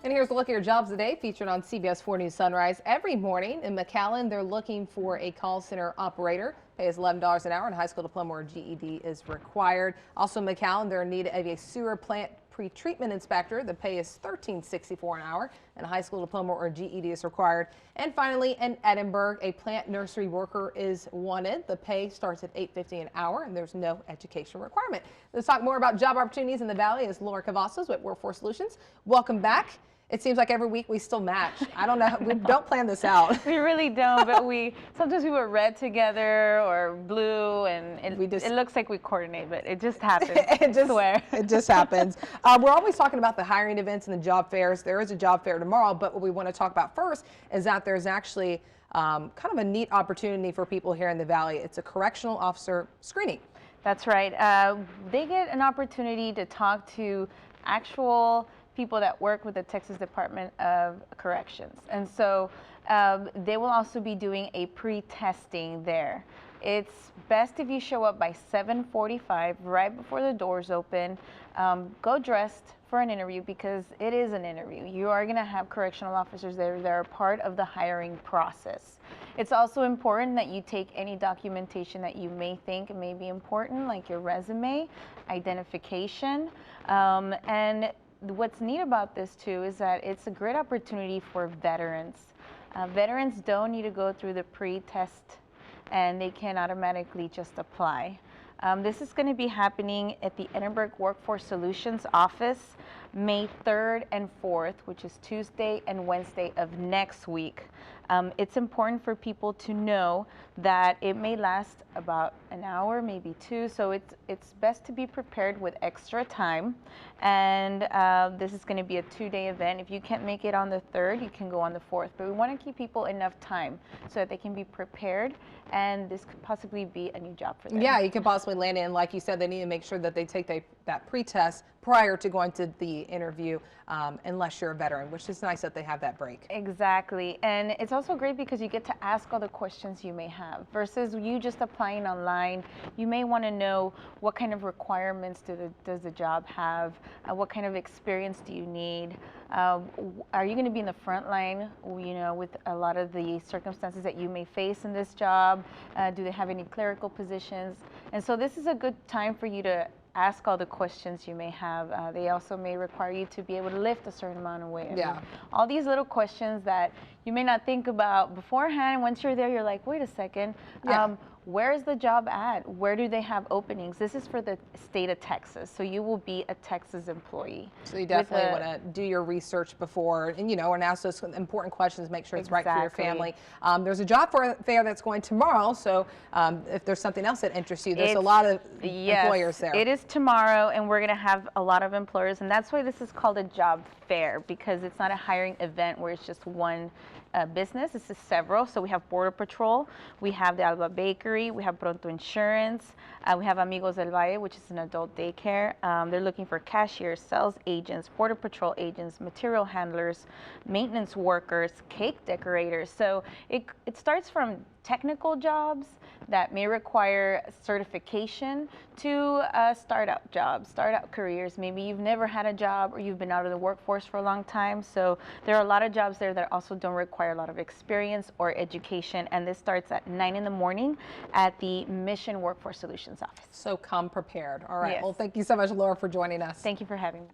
And here's a look at your jobs today, featured on CBS 4 News Sunrise every morning. In McAllen, they're looking for a call center operator. Pay is $11 an hour, and a high school diploma or GED is required. Also in McAllen, they're in need of a sewer plant pretreatment inspector. The pay is $13.64 an hour, and a high school diploma or GED is required. And finally, in Edinburgh, a plant nursery worker is wanted. The pay starts at $8.50 an hour, and there's no education requirement. Let's talk more about job opportunities in the Valley is Laura Cavazos with Workforce Solutions. Welcome back. It seems like every week we still match. I don't know. We don't plan this out. We really don't, but sometimes we wear red together or blue, and it looks like we coordinate, but it just happens. It just happens. We're always talking about the hiring events and the job fairs. There is a job fair tomorrow, but what we want to talk about first is that there's actually kind of a neat opportunity for people here in the Valley. It's a correctional officer screening. That's right. They get an opportunity to talk to actual people that work with the Texas Department of Corrections. And so they will also be doing a pre-testing there. It's best if you show up by 7:45, right before the doors open. Go dressed for an interview, because it is an interview. You are going to have correctional officers there that are part of the hiring process. It's also important that you take any documentation that you may think may be important, like your resume, identification, and what's neat about this too is that it's a great opportunity for veterans. Veterans don't need to go through the pre-test, and they can automatically just apply. This is going to be happening at the Edinburgh Workforce Solutions office May 3rd and 4th, which is Tuesday and Wednesday of next week. It's important for people to know that it may last about an hour, maybe two, so it's best to be prepared with extra time. And this is going to be a 2-day event. If you can't make it on the 3rd, you can go on the 4th, but we want to give people enough time so that they can be prepared, and this could possibly be a new job for them. Yeah, you could possibly land in. Like you said, they need to make sure that they take that pre-test prior to going to the interview, unless you're a veteran, which is nice that they have that break. Exactly. And it's also great because you get to ask all the questions you may have versus you just applying online. You may want to know what kind of requirements does the job have, what kind of experience do you need, are you going to be in the front line, with a lot of the circumstances that you may face in this job, do they have any clerical positions? And so this is a good time for you to ask all the questions you may have. They also may require you to be able to lift a certain amount of weight. Yeah. All these little questions that you may not think about beforehand. Once you're there, you're like, wait a second. Yeah. Where is the job at? Where do they have openings? This is for the state of Texas, so you will be a Texas employee. So you definitely want to do your research before, and ask those important questions, make sure it's right for your family. There's a job fair that's going tomorrow, so if there's something else that interests you, there's a lot of employers there. It is tomorrow, and we're going to have a lot of employers, and that's why this is called a job fair, because it's not a hiring event where it's just one business. This is several. So we have Border Patrol, we have the Alba Bakery, we have Pronto Insurance, we have Amigos del Valle, which is an adult daycare. They're looking for cashiers, sales agents, Border Patrol agents, material handlers, maintenance workers, cake decorators. So it starts from technical jobs that may require certification to startup jobs, startup careers. Maybe you've never had a job or you've been out of the workforce for a long time. So there are a lot of jobs there that also don't require a lot of experience or education. And this starts at 9 in the morning at the Mission Workforce Solutions office. So come prepared. All right. Yes. Well, thank you so much, Laura, for joining us. Thank you for having me.